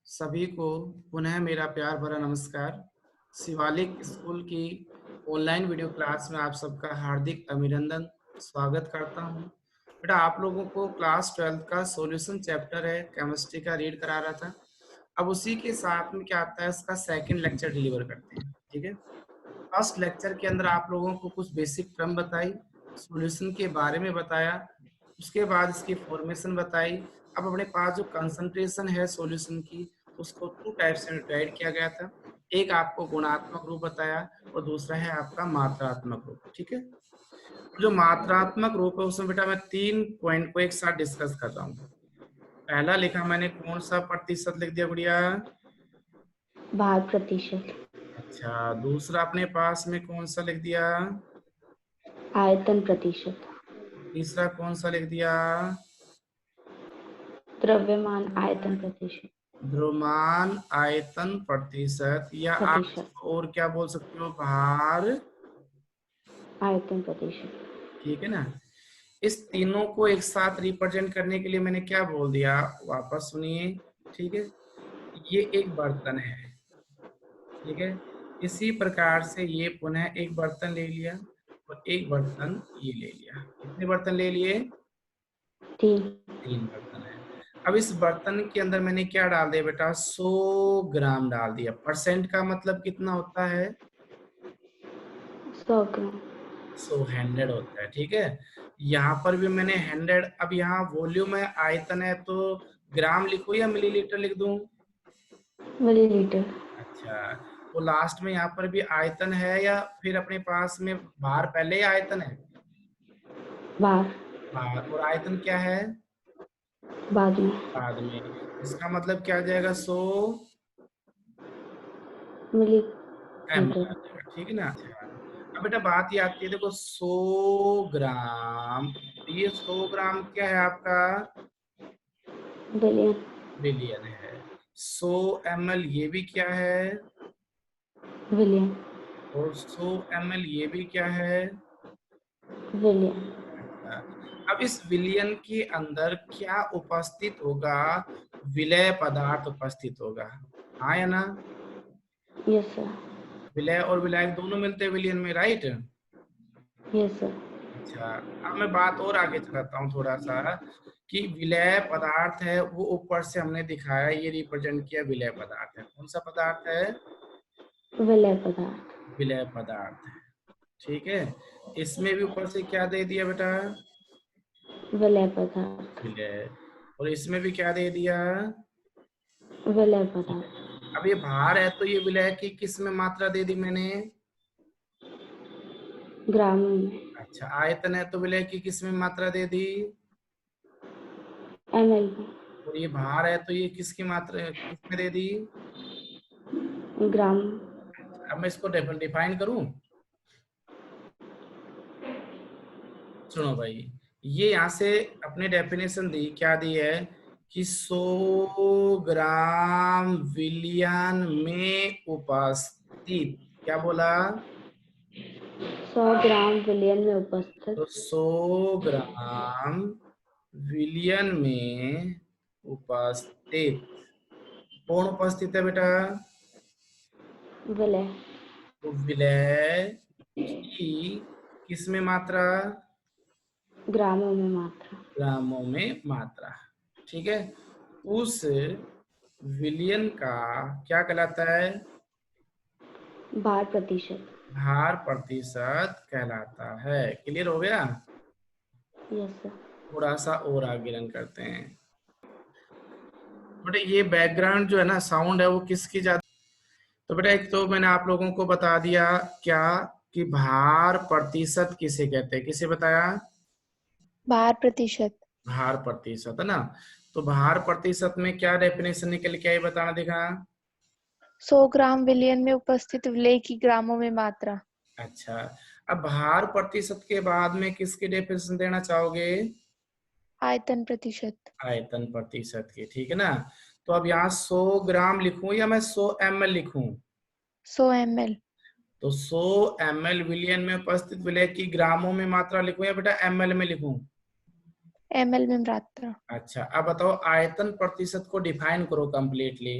सभी को पुनः मेरा प्यार भरा नमस्कार। शिवालिक स्कूल की ऑनलाइन वीडियो क्लास में आप सबका हार्दिक अभिनंदन स्वागत करता हूं। बेटा आप लोगों को क्लास 12th का सॉल्यूशन चैप्टर है केमिस्ट्री का रीड करा रहा था। अब उसी के साथ में क्या आता है, इसका सेकंड लेक्चर डिलीवर करते हैं। ठीक है, फर्स्ट लेक्चर के अंदर आप लोगों को कुछ बेसिक टर्म बताई, सॉल्यूशन के बारे में बताया, उसके बाद इसकी फॉर्मेशन बताई। अब अपने पास जो कंसंट्रेशन है सॉल्यूशन की, उसको टू टाइप से डिवाइड किया गया था। एक आपको गुणात्मक रूप बताया और दूसरा है आपका मात्रात्मक रूप। ठीक है, जो मात्रात्मक रूप है उसमें बेटा मैं 3 पॉइंट को एक साथ डिस्कस कर रहा हूँ। पहला लिखा मैंने कौन सा प्रतिशत लिख दिया गुड़िया? भार प्रतिशत। अच्छा, दूसरा अपने पास में कौन सा लिख दिया? आयतन प्रतिशत। तीसरा कौन सा लिख दिया? द्रव्यमान आयतन प्रतिशत। द्रव्यमान आयतन प्रतिशत, या आप प्रतिशत इसको और क्या बोल सकते हो? भार। आयतन प्रतिशत। ठीक है ना। इस तीनों को एक साथ रिप्रेजेंट करने के लिए मैंने क्या बोल दिया, वापस सुनिए। ठीक है, ये एक बर्तन है। ठीक है, इसी प्रकार से ये पुनः एक बर्तन ले लिया और एक बर्तन ये ले लिया। कितने बर्तन ले लिए? 3 3 बर्तन है। अब इस बर्तन के अंदर मैंने क्या डाल दिया बेटा? 100 ग्राम डाल दिया। परसेंट का मतलब कितना होता है? 100 ग्राम। 100 होता है। ठीक है, यहाँ पर भी मैंने 100। अब यहाँ वॉल्यूम है, आयतन है, तो ग्राम लिखूं या मिलीलीटर लिख दूं? मिलीलीटर। अच्छा, तो लास्ट में यहाँ पर भी आयतन है या फिर अपने पास में भार पहले ही आयतन है? भार भार और आयतन क्या है? बाद में। बाद में। इसका मतलब क्या आ जाएगा? 100 ml मिलीलीटर। आ जाएगा। ठीक है ना। अच्छा, अब बेटा बात ये आती है, देखो 100 ग्राम, तो ये 100 ग्राम क्या है आपका? बिलियन। बिलियन है। 100 ml ये भी क्या है? बिलियन। और 100 ml ये भी क्या है? बिलियन। अच्छा, अब इस विलयन के अंदर क्या उपस्थित होगा? विलय पदार्थ उपस्थित होगा। हाँ या ना? Yes sir. विलय और विलायक दोनों मिलते हैं विलयन में, राइट? Yes sir. अच्छा, अब मैं बात और आगे चलाता हूँ थोड़ा सा, कि विलय पदार्थ है वो ऊपर से हमने दिखाया, ये रिप्रेजेंट किया विलय पदार्थ है। कौन सा पदार्थ है? विलय पदार्थ। विलय पदार्थ है। ठीक है, इसमें भी ऊपर से क्या दे दिया बेटा? विलय पदार्थ। विलय। और इसमें भी क्या दे दिया? विलय पदार्थ। अब ये भार है तो ये विलय की किस में मात्रा दे दी मैंने? ग्राम में। अच्छा, आयतन है तो विलय की किस में मात्रा दे दी? ml में। और ये भार है तो ये किसकी मात्रा किस में दे दी? ग्राम। अब मैं इसको डिफाइन करूं। सुनो भाई, ये यहाँ से अपने डेफिनेशन दी, क्या दी है कि 100 ग्राम विलियन में उपस्थित, क्या बोला? 100 ग्राम विलियन में उपस्थित। तो 100 ग्राम विलियन में उपस्थित कौन उपस्थित है बेटा? विलय। तो विलय की किस में मात्रा? ग्रामों में मात्रा। ग्रामों में मात्रा। ठीक है, उस विलियन का क्या कहलाता है? भार प्रतिशत। भार प्रतिशत कहलाता है। क्लियर हो गया? Yes sir. थोड़ा सा और आगे रन करते हैं। बेटा ये बैकग्राउंड जो है ना, साउंड है, वो किसकी ज्यादा? तो बेटा एक तो मैंने आप लोगों को बता दिया क्या, कि भार प्रतिशत किसे कहते हैं, किसे बताया? भार प्रतिशत। भार प्रतिशत है ना। तो भार प्रतिशत में क्या डेफिनेशन निकल के आई, बताना देखा। 100 ग्राम विलियन में उपस्थित विलय की ग्रामों में मात्रा। अच्छा, अब भार प्रतिशत के बाद में किसकी डेफिनेशन देना चाहोगे? आयतन प्रतिशत। आयतन प्रतिशत की। ठीक है ना। तो अब यहाँ 100 ग्राम लिखूं या मैं 100 ml लिखूं? 100 ml। तो 100 ml विलियन में उपस्थित विलय की ग्रामों में मात्रा लिखूं या बेटा ml में लिखूं? ml में मात्रा। अच्छा, अब बताओ आयतन प्रतिशत को डिफाइन करो कंप्लीटली।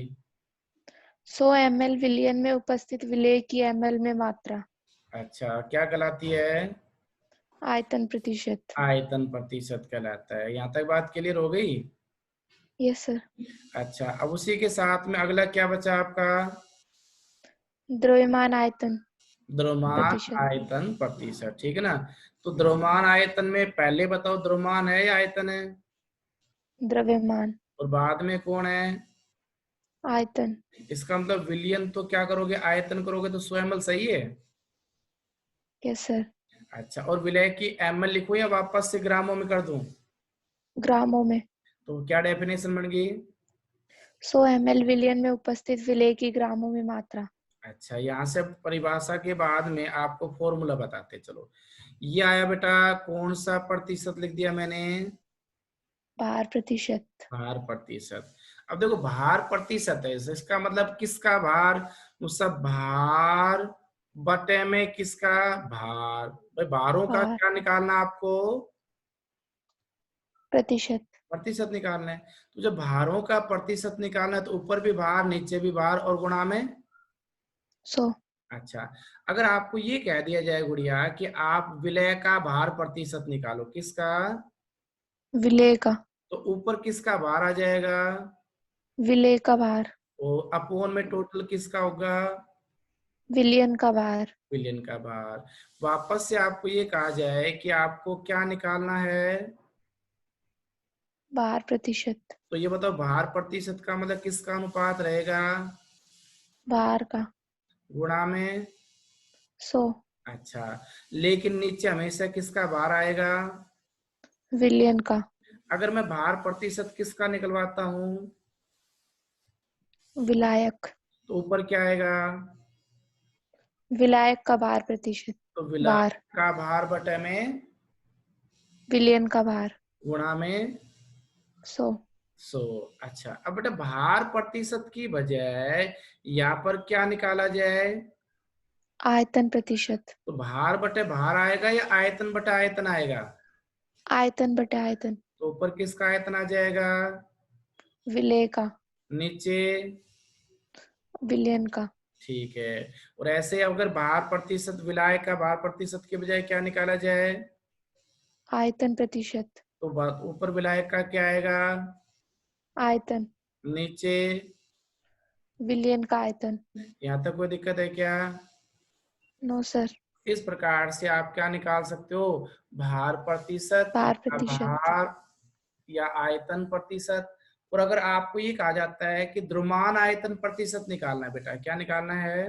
100 ml विलयन में उपस्थित विलेय की ml में मात्रा। अच्छा, क्या कहलाती है? आयतन प्रतिशत। आयतन प्रतिशत कहलाता है। यहाँ तक बात क्लियर हो गई? Yes sir. अच्छा, अब उसी के साथ में अगला क्या बचा आपका? द्रव्यमान आयतन द्रव्यमान प्रतिशत। आयतन प्रतिशत, ठीक है ना। तो द्रव्यमान आयतन में पहले बताओ द्रव्यमान है या आयतन है? द्रव्यमान और बाद में कौन है? आयतन। इसका मतलब विलियन तो क्या करोगे, आयतन करोगे तो 100 ml सही है। Yes sir. अच्छा, और विलय की ml लिखो या वापस से ग्रामों में कर दूं? ग्रामों में। तो क्या डेफिनेशन बन गई? 100 ml विलयन में उपस्थित विलेय की ग्रामों में मात्रा। अच्छा, यहाँ से परिभाषा के बाद में आपको फॉर्मूला बताते चलो। ये आया बेटा, कौन सा प्रतिशत लिख दिया मैंने? भार प्रतिशत। भार प्रतिशत। अब देखो भार प्रतिशत है, इसका मतलब किसका भार? उसका भार बटे में किसका भार? भाई भारों का भार क्या निकालना आपको? प्रतिशत। प्रतिशत निकालना है। तो जब भारों का प्रतिशत निकालना है तो ऊपर भी भार नीचे भी भार और गुणा में। 100 अच्छा, अगर आपको ये कह दिया जाए गुड़िया कि आप विलय का भार प्रतिशत निकालो, किसका? विलेय का। तो ऊपर किसका भार आ जाएगा? विलेय का भार। और अपोन में टोटल किसका होगा? विलयन का भार। विलयन का भार। वापस से आपको ये कहा जाए कि आपको क्या निकालना है? भार प्रतिशत। तो ये बताओ भार प्रतिशत का मतलब किसका अनुपात रहेगा? भार का। गुणा में। 100 अच्छा, लेकिन नीचे हमेशा किसका भार आएगा? विलयन का। अगर मैं भार प्रतिशत किसका निकलवाता हूं विलायक। तो ऊपर क्या आएगा? विलायक का भार प्रतिशत। तो विलायक भार। का भार बटे में विलयन का भार। गुणा में 100 100। अच्छा, अब बेटा भार प्रतिशत की बजाय यहाँ पर क्या निकाला जाए? आयतन प्रतिशत। तो भार बटे भार आएगा या आयतन बटे आयतन आएगा? आयतन बटे आयतन। तो ऊपर किसका आयतन आ जाएगा? विलेय का। नीचे। विलयन का। ठीक है। और ऐसे अगर भार प्रतिशत विलायक का भार प्रतिशत के बजाय क्या निकाला जाए? आयतन प्रतिशत। तो ऊपर विलायक का क्या आएगा? आयतन। नीचे। विलयन का आयतन। यहाँ तक कोई दिक्कत है क्या? No sir. इस प्रकार से आप क्या निकाल सकते हो? भार प्रतिशत भार या प्रतिशत। भार या आयतन प्रतिशत। और अगर आपको ये कहा जाता है कि द्रव्यमान आयतन प्रतिशत निकालना है बेटा, क्या निकालना है?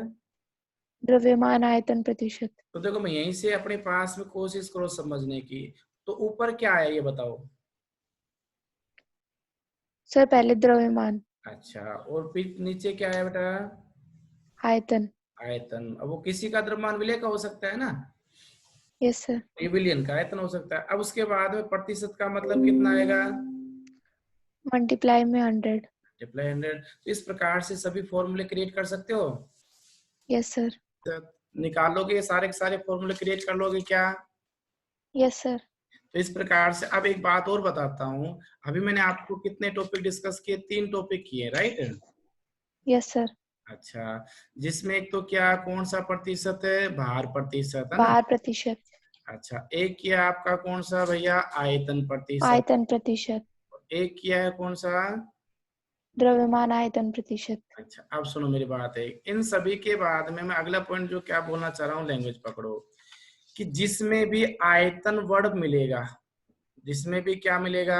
द्रव्यमान आयतन प्रतिशत। तो देखो मैं यहीं से अपने पास में कोशिश करो समझने की। तो ऊपर क्या है ये बताओ? सर पहले द्रव्यमान। अच्छा, और फिर नीचे क्या है बेटा? आयतन। आयतन। अब वो किसी का द्रव्यमान विलय का हो सकता है ना, यस सर। ये विलयन का आयतन हो सकता है। अब उसके बाद में प्रतिशत का मतलब कितना आएगा? मल्टीप्लाई में 100। मल्टीप्लाई 100। तो इस प्रकार से सभी फॉर्मूले क्रिएट कर सकते हो। Yes sir. तो निकालोगे ये सारे के सारे फॉर्मूले क्रिएट कर लोगे क्या? Yes sir. तो इस प्रकार से अब एक बात और बताता हूँ। अभी मैंने आपको कितने टॉपिक डिस्कस किए? 3 टॉपिक किए, राइट? Yes sir. अच्छा, जिसमें एक तो क्या कौन सा प्रतिशत है? भार प्रतिशत है ना। भार प्रतिशत। अच्छा, एक किया आपका कौन सा भैया? आयतन प्रतिशत। आयतन प्रतिशत। एक किया है कौन सा? द्रव्यमान आयतन प्रतिशत। अच्छा, अब सुनो मेरी बात है। इन सभी के बाद में मैं अगला पॉइंट जो क्या बोलना चाह रहा हूँ, लैंग्वेज पकड़ो। कि जिसमें भी आयतन वर्ड मिलेगा, जिसमें भी क्या मिलेगा,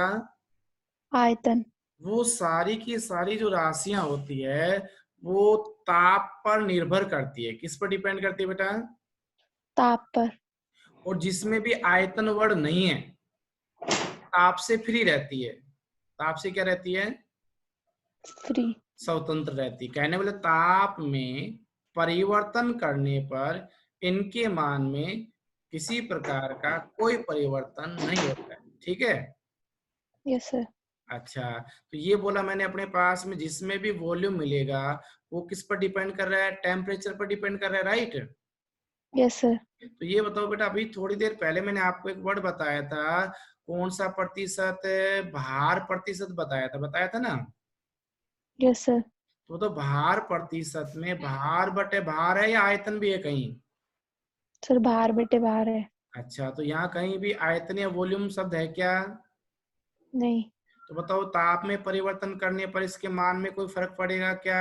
आयतन। वो सारी की सारी जो राशियां होती है वो ताप पर निर्भर करती है। किस पर डिपेंड करती है बेटा? ताप पर। और जिसमें भी आयतन वर्ड नहीं है, ताप से फ्री रहती है। ताप से क्या रहती है? फ्री। स्वतंत्र रहती। कहने वाले ताप में परिवर्तन करने पर इनके मान में किसी प्रकार का कोई परिवर्तन नहीं होता है, ठीक है। Yes sir. अच्छा, तो ये बोला मैंने अपने पास में जिसमें भी वॉल्यूम मिलेगा वो किस पर डिपेंड कर रहा है? टेम्परेचर पर डिपेंड कर रहा है, राइट? Yes sir. तो ये बताओ बेटा, अभी थोड़ी देर पहले मैंने आपको एक वर्ड बताया था, कौन सा प्रतिशत? भार प्रतिशत बताया था ना। Yes sir. तो भार प्रतिशत में भार बटे भार है या आयतन भी है कहीं? सर बाहर बेटे बाहर है। अच्छा, तो यहाँ कहीं भी आयतन या वॉल्यूम शब्द है क्या? नहीं। तो बताओ, ताप में परिवर्तन करने पर इसके मान में कोई फर्क पड़ेगा क्या?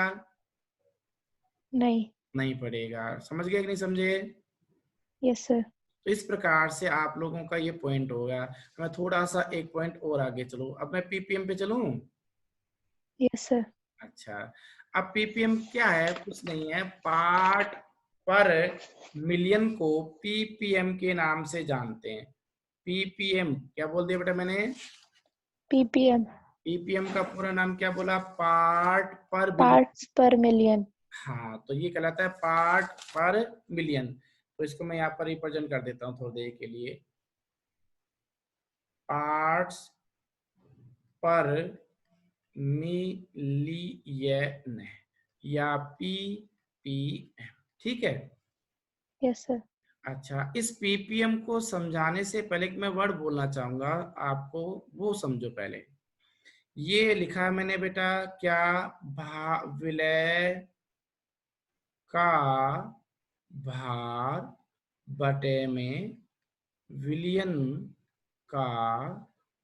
नहीं। नहीं पड़ेगा। समझ गए कि नहीं समझे? Yes sir. तो इस प्रकार से आप लोगों का ये पॉइंट हो गया। मैं थोड़ा सा एक पॉइंट और आगे चलूं, अब मैं पीपीएम पे चलूं। Yes sir. अच्छा, अब पीपीएम क्या है? कुछ नहीं है, पार्ट पर मिलियन को पीपीएम के नाम से जानते हैं। पीपीएम क्या बोल दिया बेटा मैंने? पीपीएम। पीपीएम का पूरा नाम क्या बोला? पार्ट पर बिलियन। पार्ट्स पर मिलियन। हाँ, तो ये कहलाता है पार्ट पर मिलियन। तो इसको मैं यहाँ पर रिप्रेजेंट कर देता हूँ थोड़ी देर के लिए। पार्ट्स पर मिलियन या पीपीएम, ठीक है। Yes sir. अच्छा, इस पीपीएम को समझाने से पहले कि मैं वर्ड बोलना चाहूंगा आपको, वो समझो पहले। ये लिखा है मैंने बेटा क्या? विलय का भार बटे में विलियन का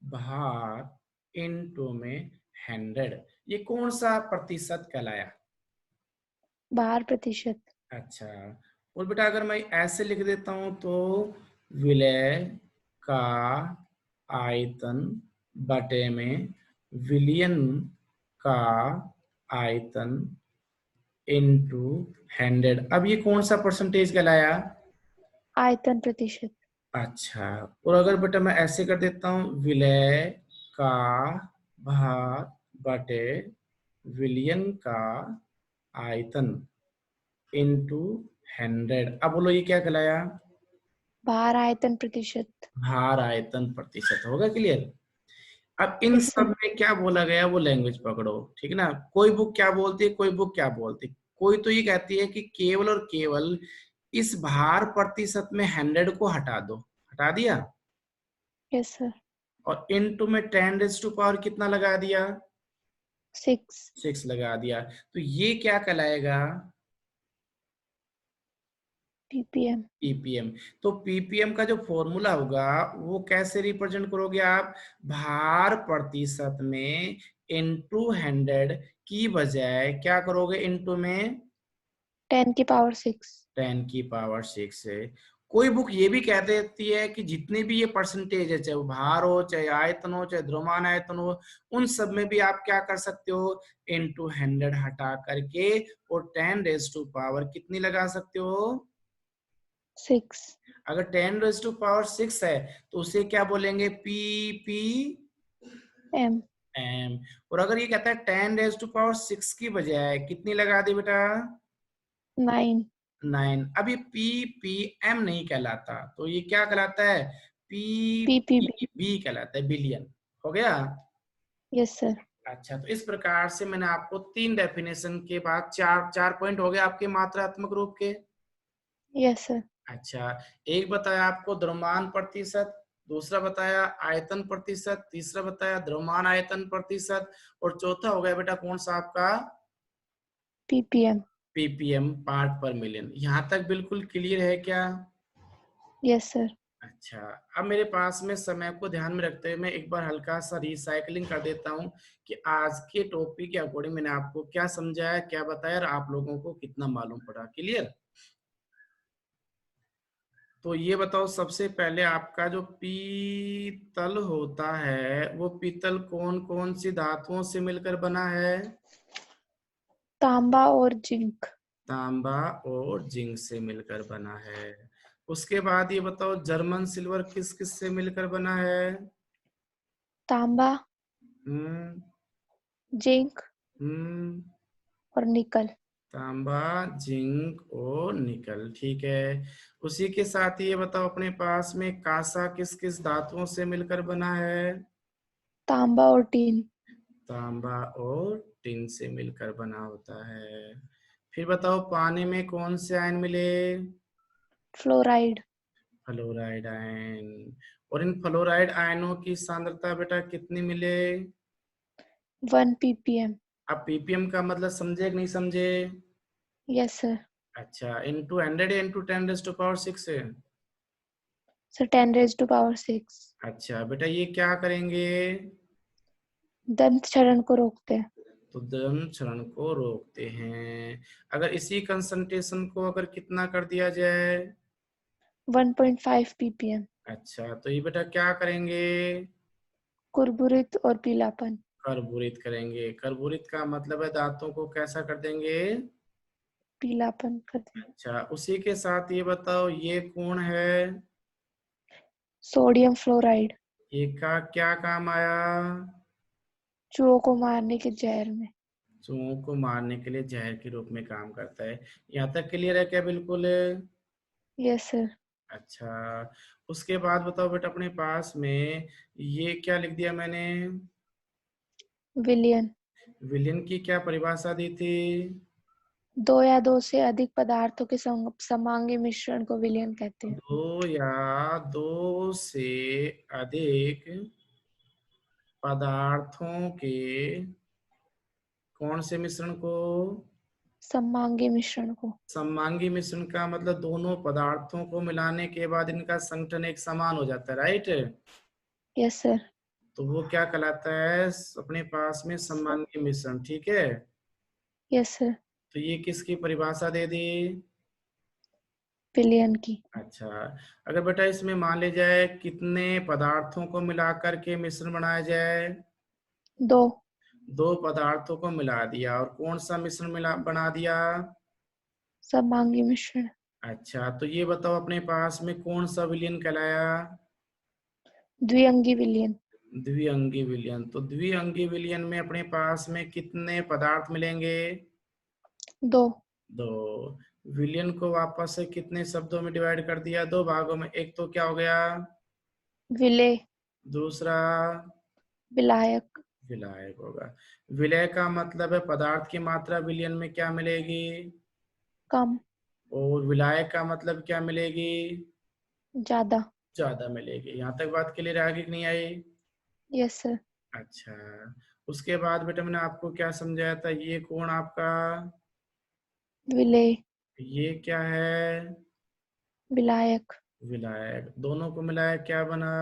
भार इनटू में 100। ये कौन सा प्रतिशत कहलाया? बाहर प्रतिशत। अच्छा, और बेटा अगर मैं ऐसे लिख देता हूं तो विलय का आयतन बटे में विलियन का आयतन इनटू 100। अब ये कौन सा परसेंटेज कहलाया? आयतन प्रतिशत। अच्छा, और अगर बेटा मैं ऐसे कर देता हूँ विलय का भार बटे विलियन का आयतन इनटू 100। अब बोलो ये क्या कहलाया? बाहर आयतन प्रतिशत। भार आयतन प्रतिशत। होगा क्लियर? अब इन यस सब सर। में क्या बोला गया वो लैंग्वेज पकड़ो, ठीक है ना। कोई बुक क्या बोलती है, कोई बुक क्या बोलती है? कोई तो ये कहती है कि केवल और केवल इस भार प्रतिशत में 100 को हटा दो। हटा दिया यस सर। और इनटू में 10 रेज़ टू पावर कितना लगा दिया? 6। 6 लगा दिया। तो ये क्या कहलाएगा? पीपीएम। पीपीएम। तो पीपीएम का जो फॉर्मूला होगा वो कैसे रिप्रेजेंट करोगे आप? भार प्रतिशत में इनटू 100 की बजाय क्या करोगे? इनटू में 10 की पावर 6। 10 की पावर 6 है। कोई बुक ये भी कह देती है कि जितने भी ये परसेंटेज है, चाहे वो भार हो, चाहे आयतन हो, चाहे द्रव्यमान आयतन हो, उन सब में भी आप क्या कर सकते हो? इनटू 100 हटा करके और 10 रेज़ टू पावर कितनी लगा सकते हो? 6। अगर 10 रेज़ टू पावर 6 है तो उसे क्या बोलेंगे? P P M. एम। और अगर ये कहता है 10 रेज़ टू पावर 6 की बजाय कितनी लगा दी बेटा? 9। 9। अब ये पी पी एम नहीं कहलाता, तो ये क्या कहलाता है? P PPB. पी बी कहलाता है, बिलियन। हो गया? Yes sir. अच्छा, तो इस प्रकार से मैंने आपको 3 डेफिनेशन के बाद चार चार पॉइंट हो गए आपके मात्रात्मक रूप के। Yes sir. अच्छा, एक बताया आपको द्रव्यमान प्रतिशत, दूसरा बताया आयतन प्रतिशत, तीसरा बताया द्रव्यमान आयतन प्रतिशत, और चौथा हो गया बेटा कौन सा आपका? पीपीएम। पीपीएम, पार्ट पर मिलियन। यहाँ तक बिल्कुल क्लियर है क्या? Yes sir. अच्छा, अब मेरे पास में समय को ध्यान में रखते हुए मैं एक बार हल्का सा रिसाइकलिंग कर देता हूँ कि आज के टॉपिक के अकॉर्डिंग मैंने आपको क्या समझाया, क्या बताया और आप लोगों को कितना मालूम पड़ा। क्लियर? तो ये बताओ, सबसे पहले आपका जो पीतल होता है वो पीतल कौन कौन सी धातुओं से मिलकर बना है? तांबा और जिंक। तांबा और जिंक से मिलकर बना है। उसके बाद ये बताओ, जर्मन सिल्वर किस किस से मिलकर बना है? तांबा, हम्म जिंक हम्म और निकल। तांबा, जिंक और निकल, ठीक है। उसी के साथ ये बताओ, अपने पास में कांसा किस किस धातुओं से मिलकर बना है? तांबा और टीन। तांबा और टिन से मिलकर बना होता है। फिर बताओ, पानी में कौन से आयन मिले? फ्लोराइड। Fluoride ion. और इन फ्लोराइड आयनों की सांद्रता बेटा कितनी मिले? 1 ppm. अब पीपीएम का मतलब समझे कि नहीं समझे? Yes sir. अच्छा, इंटू 100 इंटू 10⁻6 है। So 10 raised to power 6. अच्छा बेटा, ये क्या करेंगे? दंत क्षरण को रोकते हैं. तो दम क्षरण को रोकते हैं। अगर इसी कंसंट्रेशन को अगर कितना कर दिया जाए? 1.5 ppm. अच्छा, तो ये बेटा क्या करेंगे? कुरबुरित और पीलापन. कर्बूरित करेंगे। कर्बूरित का मतलब है दांतों को कैसा कर देंगे? पीलापन करते हैं. अच्छा, उसी के साथ ये बताओ, ये कौन है? Sodium fluoride. ये का क्या काम आया? चूहों को मारने के जहर में. चूहों को मारने के लिए जहर के रूप में काम करता है। यहाँ तक क्लियर है क्या? बिल्कुल। Yes sir. अच्छा, उसके बाद बताओ बेटा, अपने पास में ये क्या लिख दिया मैंने? विलयन. विलेन की क्या परिभाषा दी थी? 2 या 2 से अधिक पदार्थों के समांगी मिश्रण को विलयन कहते हैं. 2 से अधिक पदार्थों के कौन से मिश्रण को? समांगी मिश्रण को. सममांगी मिश्रण का मतलब दोनों पदार्थों को मिलाने के बाद इनका संगठन एक समान हो जाता है, राइट? Yes sir. तो वो क्या कहलाता है? अपने पास में सममांगी मिश्रण, ठीक है। Yes sir. तो ये किसकी परिभाषा दे दी? विलयन की. अच्छा, अगर बेटा इसमें मान ले जाए कितने पदार्थों को मिलाकर के मिश्रण बनाया जाए? 2. 2 पदार्थों को मिला दिया, और कौन सा मिश्रण मिला बना दिया? समांगी मिश्रण. अच्छा, तो ये बताओ अपने पास में कौन सा विलयन कहलाया? द्विअंगी विलयन. द्विअंगी विलयन। तो द्विअंगी विलयन में अपने पास में कितने पदार्थ मिलेंगे? 2. 2। विलयन को वापस से कितने शब्दों में डिवाइड कर दिया? 2 भागों में। एक तो क्या हो गया? विलेय. दूसरा विलायक. विलायक होगा। विलय का मतलब है पदार्थ की मात्रा विलयन में क्या मिलेगी? कम. और विलायक का मतलब क्या मिलेगी? ज्यादा. ज्यादा मिलेगी। यहाँ तक बात क्लियर आगे कि नहीं आई? Yes sir. अच्छा, उसके बाद बेटा मैंने आपको क्या समझाया था? ये कौन आपका? विलेय. ये क्या है? विलायक. विलायक। दोनों को मिलाया क्या बना?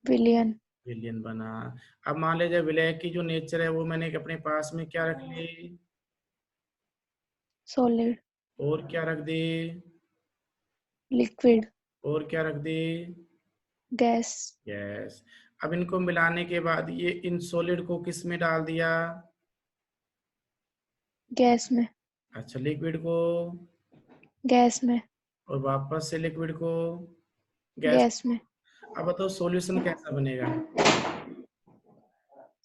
विलयन. विलयन बना। अब मान लीजिए विलायक की जो नेचर है वो मैंने अपने पास में क्या रख ली? सॉलिड. और क्या रख दी? लिक्विड. और क्या रख दी? गैस. यस। अब इनको मिलाने के बाद ये इन सॉलिड को किस में डाल दिया? गैस में. अच्छा, लिक्विड को? गैस में. और वापस से लिक्विड को गैस। गैस में. अब बताओ सॉल्यूशन कैसा बनेगा?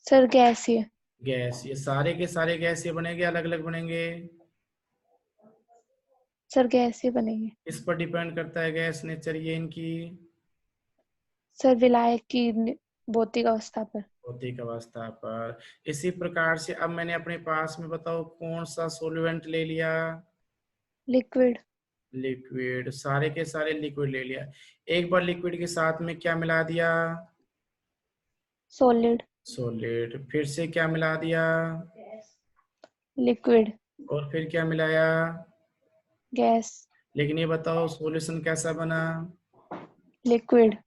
सर गैसीय. गैस। ये सारे के सारे गैस ये बनेंगे, अलग अलग बनेंगे? सर गैसीय बनेंगे. इस पर डिपेंड करता है गैस नेचर ये इनकी? सर विलायक की भौतिक अवस्था पर. भौतिक अवस्था पर। इसी प्रकार से अब मैंने अपने पास में बताओ कौन सा सॉल्वेंट ले लिया? लिक्विड. लिक्विड। सारे के सारे लिक्विड ले लिया। एक बार लिक्विड के साथ में क्या मिला दिया? सॉलिड. सॉलिड। फिर से क्या मिला दिया? लिक्विड. और फिर क्या मिलाया? गैस. लेकिन ये बताओ सॉल्यूशन कैसा बना? लिक्विड.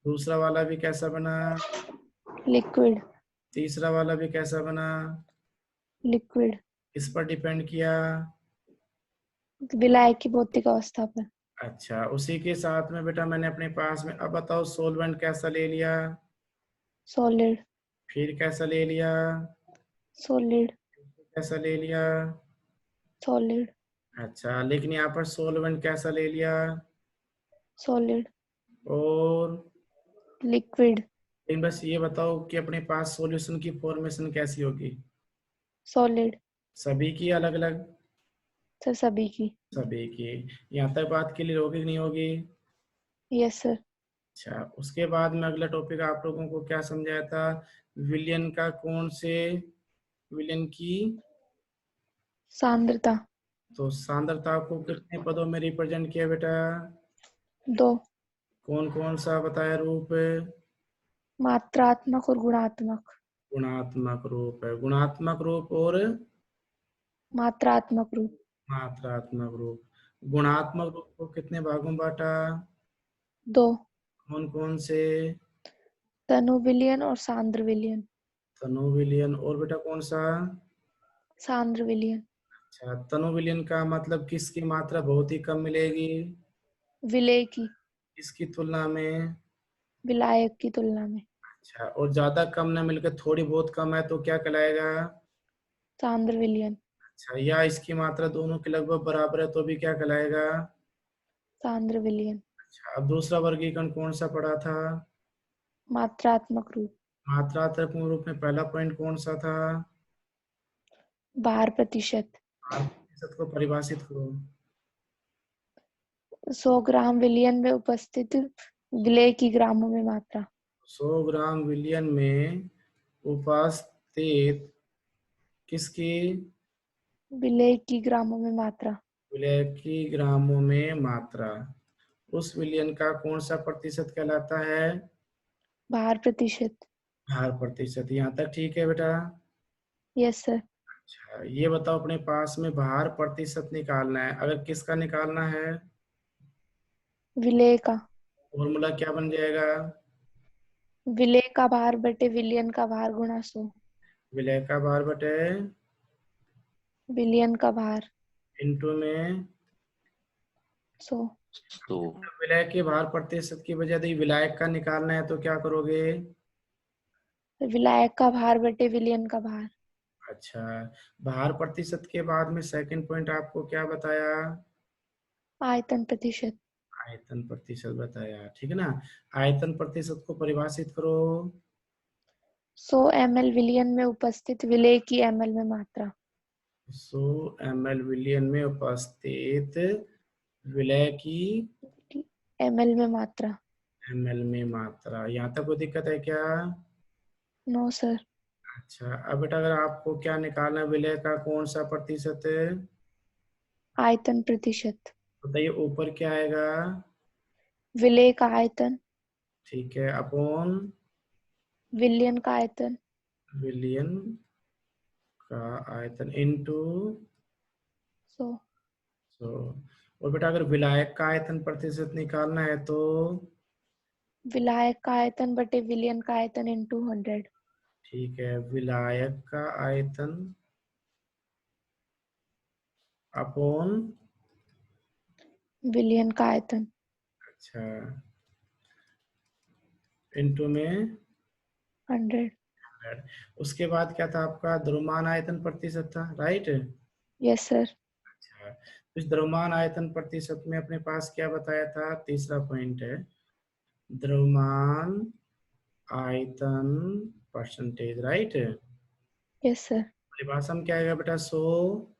दूसरा वाला भी कैसा बना? लिक्विड. तीसरा वाला भी कैसा बना? लिक्विड. इस पर डिपेंड किया? विलायक की भौतिक अवस्था पर. अच्छा, उसी के साथ में बेटा मैंने अपने पास में अब बताओ सॉल्वेंट कैसा ले लिया? सॉलिड. फिर कैसा ले लिया? सॉलिड. कैसा ले लिया? सॉलिड. अच्छा, लेकिन यहाँ पर सॉल्वेंट कैसा ले लिया? सॉलिड. और लिक्विड. लेकिन बस ये बताओ कि अपने पास सॉल्यूशन की फॉर्मेशन कैसी होगी? सॉलिड. सभी की अलग अलग? सर सभी की. सभी की। यहाँ तक बात क्लियर होगी कि नहीं होगी? Yes sir. अच्छा, उसके बाद में अगला टॉपिक आप लोगों को क्या समझाया था? विलयन का कौन से विलयन की? सांद्रता. तो सांद्रता को कितने पदों में रिप्रेजेंट किया बेटा? 2. कौन कौन सा बताया रूप? मात्रात्मक और गुणात्मक। गुणात्मक रूप है। गुणात्मक रूप और मात्रात्मक रूप। मात्रात्मक रूप। गुणात्मक रूप को कितने भागों में बांटा? 2। कौन कौन से? तनु विलयन और सांद्र विलयन। तनु विलयन और बेटा कौन सा? सांद्र विलयन। अच्छा, तनु विलयन का मतलब किसकी मात्रा बहुत ही कम मिलेगी? विलेय की। किसकी तुलना में? विलायक की तुलना में। अच्छा, और ज्यादा कम न मिलकर थोड़ी बहुत कम है तो क्या कहलाएगा? सांद्र विलयन। अच्छा, या इसकी मात्रा दोनों के लगभग बराबर है तो भी क्या कहलाएगा? सांद्र विलयन। अच्छा, अब दूसरा वर्गीकरण कौन सा पढ़ा था? मात्रात्मक रूप। मात्रात्मक रूप में पहला पॉइंट कौन सा था? भार प्रतिशत। भार प्रतिशत को परिभाषित करो। 100 ग्राम विलयन में उपस्थित विलेय की ग्रामों में मात्रा। 100 ग्राम विलयन में उपस्थित किसकी? विलेय की ग्रामों में मात्रा। विलय की ग्रामों में मात्रा। उस विलयन का कौन सा प्रतिशत कहलाता है? भार प्रतिशत। भार प्रतिशत। यहाँ तक ठीक है बेटा? Yes sir. अच्छा, ये बताओ, अपने पास में भार प्रतिशत निकालना है, अगर किसका निकालना है? विलेय का। फॉर्मूला क्या बन जाएगा? विलेय का भार बटे विलयन का भार गुणा 100। विलय का भार बटे विलयन का भार इंटू में 100। तो विलय के भार प्रतिशत की बजाय यदि विलायक का निकालना है तो क्या करोगे? विलायक का भार बटे विलयन का भार। अच्छा, भार प्रतिशत के बाद में सेकंड पॉइंट आपको क्या बताया? आयतन प्रतिशत। आयतन प्रतिशत बताया, ठीक है ना? आयतन प्रतिशत को परिभाषित करो। 100 ml विलयन में उपस्थित विलेय की ml में मात्रा। 100 ml विलयन में उपस्थित विलय की ml में मात्रा। ml में मात्रा। यहाँ तक कोई दिक्कत है क्या? No sir. अच्छा, अब बेटा अगर आपको क्या निकालना है, विलय का कौन सा प्रतिशत है? आयतन प्रतिशत। बताइए, ऊपर क्या आएगा? विलेय का आयतन। ठीक है, अपॉन विलयन का आयतन। विलयन का आयतन इनटू 100। 100। और बेटा अगर विलायक का आयतन प्रतिशत निकालना है तो? विलायक का आयतन बटे विलयन का आयतन इंटू 100। ठीक है, विलायक का आयतन अपॉन, विलयन का आयतन। अच्छा, इनटू में 100। 100। उसके बाद क्या था आपका? द्रव्यमान आयतन प्रतिशत था, राइट? Yes sir. अच्छा, तो इस द्रव्यमान आयतन प्रतिशत में अपने पास क्या बताया था? तीसरा पॉइंट है, द्रव्यमान आयतन परसेंटेज, राइट? Yes sir. परिभाषा में क्या आएगा बेटा? 100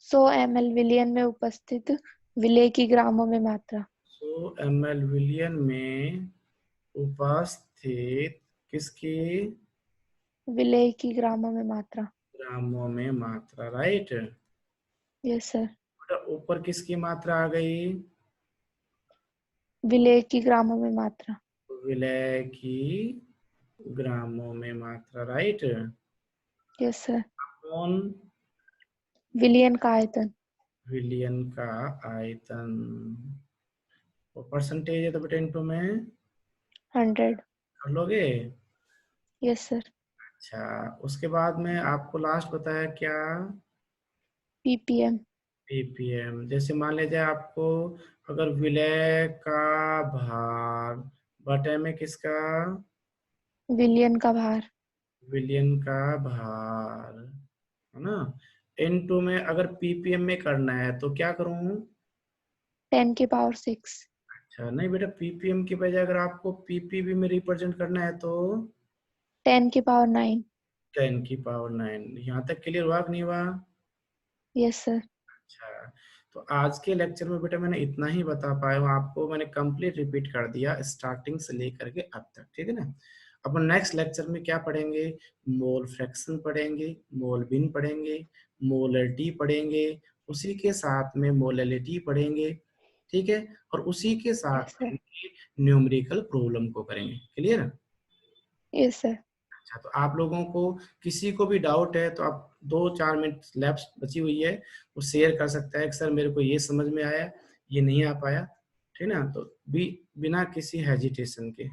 100 ml विलयन में उपस्थित विलेय की ग्रामों में मात्रा। 100 ml विलयन में उपस्थित किसकी? विलेय की ग्रामों में मात्रा। ग्रामों में मात्रा, राइट? Yes sir. बेटा ऊपर किसकी मात्रा आ गई? विलेय की ग्रामों में मात्रा। विलय की ग्रामों में मात्रा, राइट? Yes sir. कौन? विलयन का आयतन। विलयन का आयतन। और परसेंटेज है तो बेटा इंटू में 100। कर लोगे? Yes sir. अच्छा, उसके बाद में आपको लास्ट बताया क्या? ppm। पीपीएम। जैसे मान लीजिए आपको अगर विलय का भार बटे में किसका? विलयन का भार। विलयन का भार, है ना? इनटू में अगर पीपीएम में करना है तो क्या करूं? 10 की पावर 6। अच्छा, नहीं बेटा, पीपीएम की बजाय अगर आपको पीपीबी में रिप्रेजेंट करना है तो 10 की पावर 9। 10 की पावर 9। यहाँ तक क्लियर हुआ कि नहीं हुआ? Yes sir. अच्छा, तो आज के लेक्चर में बेटा मैंने इतना ही बता पाया हूँ आपको, मैंने कंप्लीट रिपीट कर दिया स्टार्टिंग से लेकर के अब तक, ठीक है ना? अपन नेक्स्ट लेक्चर में क्या पढ़ेंगे? मोल फ्रैक्शन पढ़ेंगे, मोल बिन पढ़ेंगे, मोलरिटी पढ़ेंगे, उसी के साथ में मोलैलिटी पढ़ेंगे, ठीक है, और उसी के साथ Yes, sir. न्यूमेरिकल प्रॉब्लम को करेंगे। क्लियर? Yes, sir. अच्छा, तो आप लोगों को किसी को भी डाउट है तो आप 2-4 मिनट लैप्स बची हुई है वो शेयर कर सकता है कि सर मेरे को ये समझ में आया, ये नहीं आ पाया, ठीक ना? तो बिना किसी हेजिटेशन के